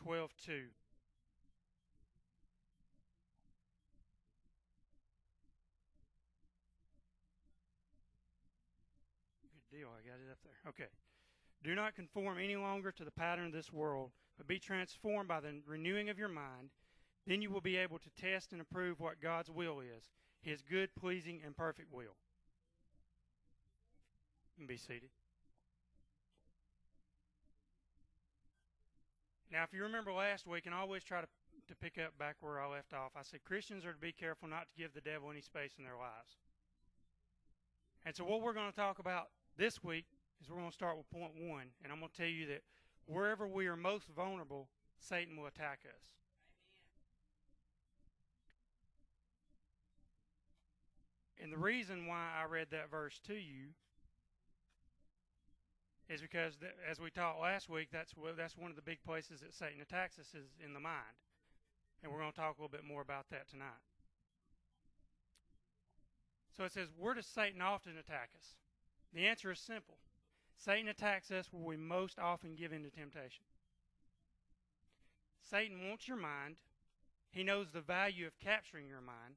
12:2. Good deal, I got it up there. Okay. Do not conform any longer to the pattern of this world, but be transformed by the renewing of your mind. Then you will be able to test and approve what God's will is, His good, pleasing, and perfect will. You can be seated. Now, if you remember last week, and I always try to pick up back where I left off, I said Christians are to be careful not to give the devil any space in their lives. And so what we're going to talk about this week is we're going to start with point 1, and I'm going to tell you that wherever we are most vulnerable, Satan will attack us. And the reason why I read that verse to you is because, as we talked last week, that's one of the big places that Satan attacks us is in the mind. And we're going to talk a little bit more about that tonight. So it says, where does Satan often attack us? The answer is simple. Satan attacks us where we most often give in to temptation. Satan wants your mind. He knows the value of capturing your mind.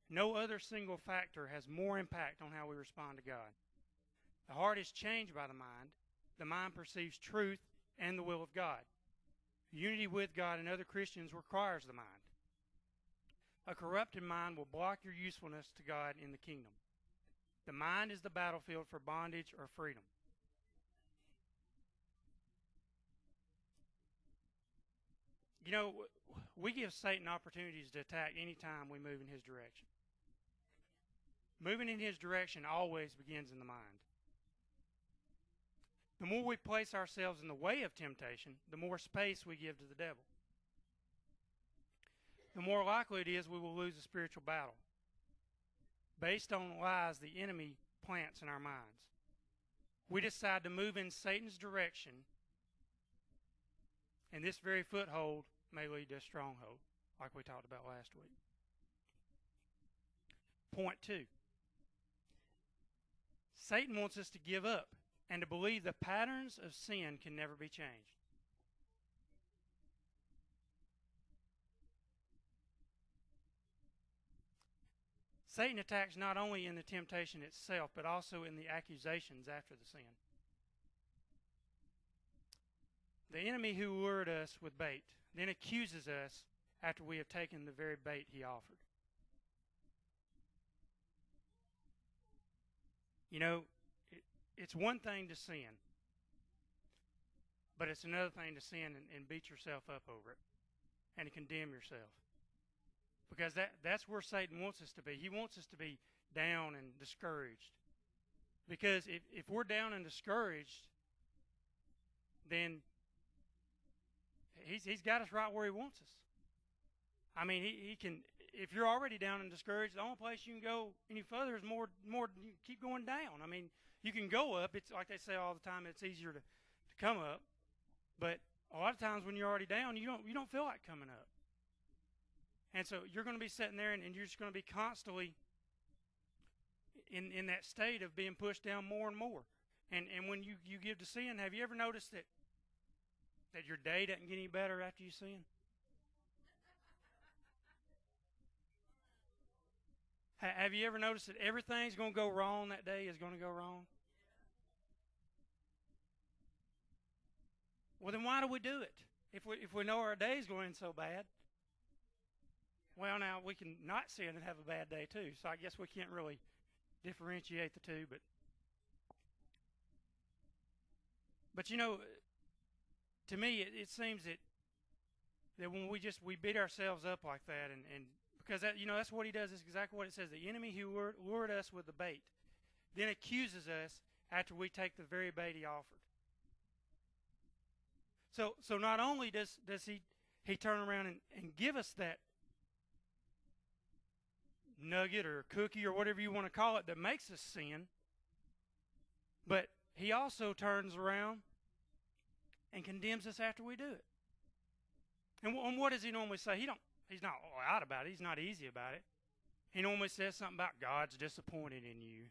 No other single factor has more impact on how we respond to God. The heart is changed by the mind. The mind perceives truth and the will of God. Unity with God and other Christians requires the mind. A corrupted mind will block your usefulness to God in the kingdom. The mind is the battlefield for bondage or freedom. You know, we give Satan opportunities to attack any time we move in his direction. Moving in his direction always begins in the mind. The more we place ourselves in the way of temptation, the more space we give to the devil. The more likely it is we will lose a spiritual battle based on lies the enemy plants in our minds. We decide to move in Satan's direction, and this very foothold may lead to a stronghold, like we talked about last week. Point 2. Satan wants us to give up and to believe the patterns of sin can never be changed. Satan attacks not only in the temptation itself, but also in the accusations after the sin. The enemy who lured us with bait then accuses us after we have taken the very bait he offered. You know, it's one thing to sin, but it's another thing to sin and beat yourself up over it and to condemn yourself. Because that's where Satan wants us to be. He wants us to be down and discouraged. Because if we're down and discouraged, then he's got us right where he wants us. I mean, he can. If you're already down and discouraged, the only place you can go any further is more. You keep going down. I mean, you can go up. It's like they say all the time. It's easier to come up, but a lot of times when you're already down, you don't feel like coming up. And so you're going to be sitting there, and you're just going to be constantly in that state of being pushed down more and more. And when you give to sin, have you ever noticed that your day doesn't get any better after you sin? Have you ever noticed that everything's going to go wrong that day is going to go wrong? Well, then why do we do it? If we know our day's going so bad? Well, now, we can not sin and have a bad day, too. So I guess we can't really differentiate the two. But you know, to me, it seems that when we beat ourselves up like that, and because that's what he does. Is exactly what it says. The enemy who lured us with the bait then accuses us after we take the very bait he offered. So not only does he turn around and give us that nugget or cookie or whatever you want to call it that makes us sin, but he also turns around and condemns us after we do it. And what does he normally say? He's not out about it. He's not easy about it. He normally says something about God's disappointed in you,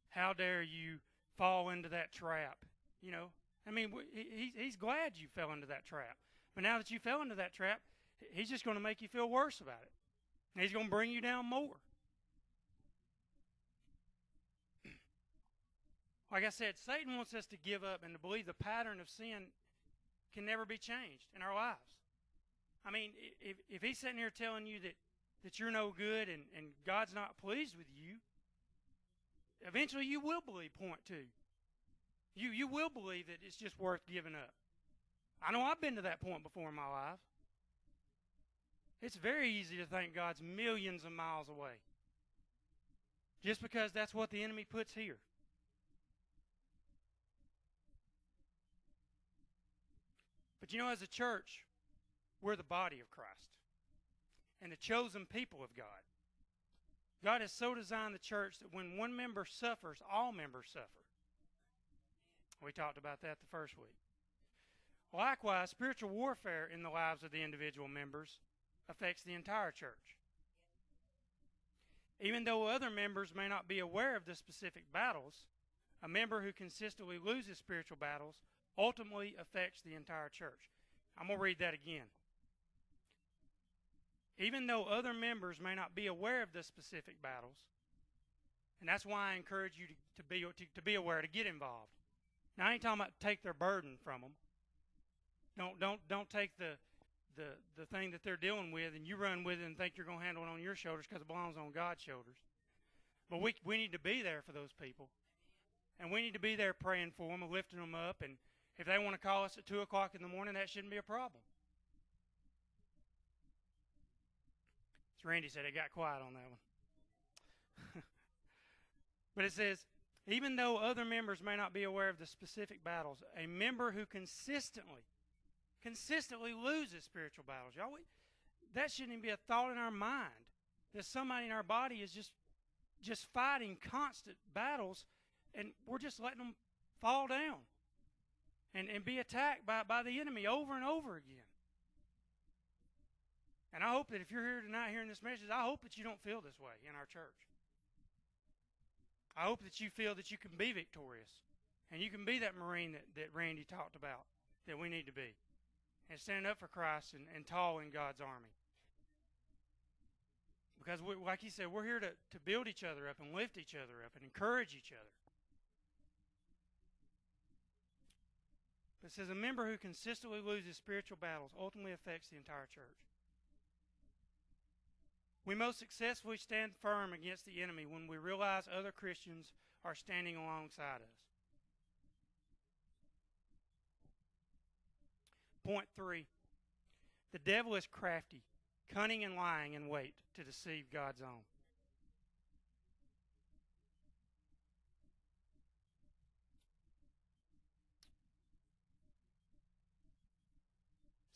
How dare you fall into that trap, I mean, he's glad you fell into that trap. But now that you fell into that trap, he's just going to make you feel worse about it. He's going to bring you down more. Like I said, Satan wants us to give up and to believe the pattern of sin can never be changed in our lives. I mean, if he's sitting here telling you that you're no good and God's not pleased with you, eventually you will believe point two. You will believe that it's just worth giving up. I know I've been to that point before in my life. It's very easy to think God's millions of miles away, just because that's what the enemy puts here. But you know, as a church, we're the body of Christ and the chosen people of God. God has so designed the church that when one member suffers, all members suffer. We talked about that the first week. Likewise, spiritual warfare in the lives of the individual members affects the entire church. Even though other members may not be aware of the specific battles, a member who consistently loses spiritual battles ultimately affects the entire church. I'm going to read that again. Even though other members may not be aware of the specific battles, and that's why I encourage you to be aware, to get involved. Now, I ain't talking about take their burden from them. Don't take the thing that they're dealing with and you run with it and think you're going to handle it on your shoulders because it belongs on God's shoulders. But we need to be there for those people. And we need to be there praying for them and lifting them up. And if they want to call us at 2 o'clock in the morning, that shouldn't be a problem. As Randy said, it got quiet on that one. But it says, even though other members may not be aware of the specific battles, a member who consistently loses spiritual battles. Y'all, that shouldn't even be a thought in our mind, that somebody in our body is just fighting constant battles, and we're just letting them fall down and be attacked by the enemy over and over again. And I hope that if you're here tonight hearing this message, I hope that you don't feel this way in our church. I hope that you feel that you can be victorious and you can be that Marine that Randy talked about that we need to be, and standing up for Christ and tall in God's army. Because, like he said, we're here to build each other up and lift each other up and encourage each other. But it says a member who consistently loses spiritual battles ultimately affects the entire church. We most successfully stand firm against the enemy when we realize other Christians are standing alongside us. Point 3. The devil is crafty, cunning and lying in wait to deceive God's own.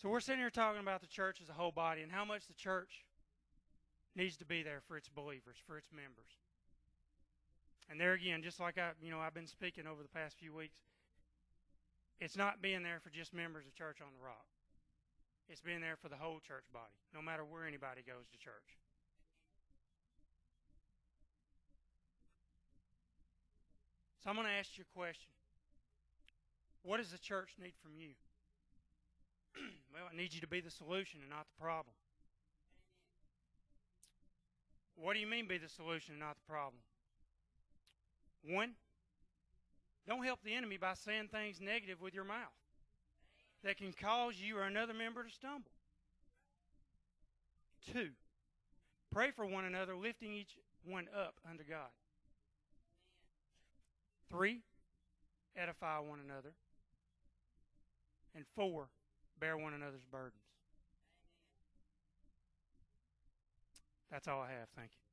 So we're sitting here talking about the church as a whole body and how much the church needs to be there for its believers, for its members. And there again, just like I've been speaking over the past few weeks, it's not being there for just members of Church on the Rock. It's being there for the whole church body, no matter where anybody goes to church. So I'm going to ask you a question. What does the church need from you? Well, it needs you to be the solution and not the problem. What do you mean be the solution and not the problem? 1, don't help the enemy by saying things negative with your mouth that can cause you or another member to stumble. 2, pray for one another, lifting each one up unto God. 3, edify one another. And 4, bear one another's burdens. That's all I have. Thank you.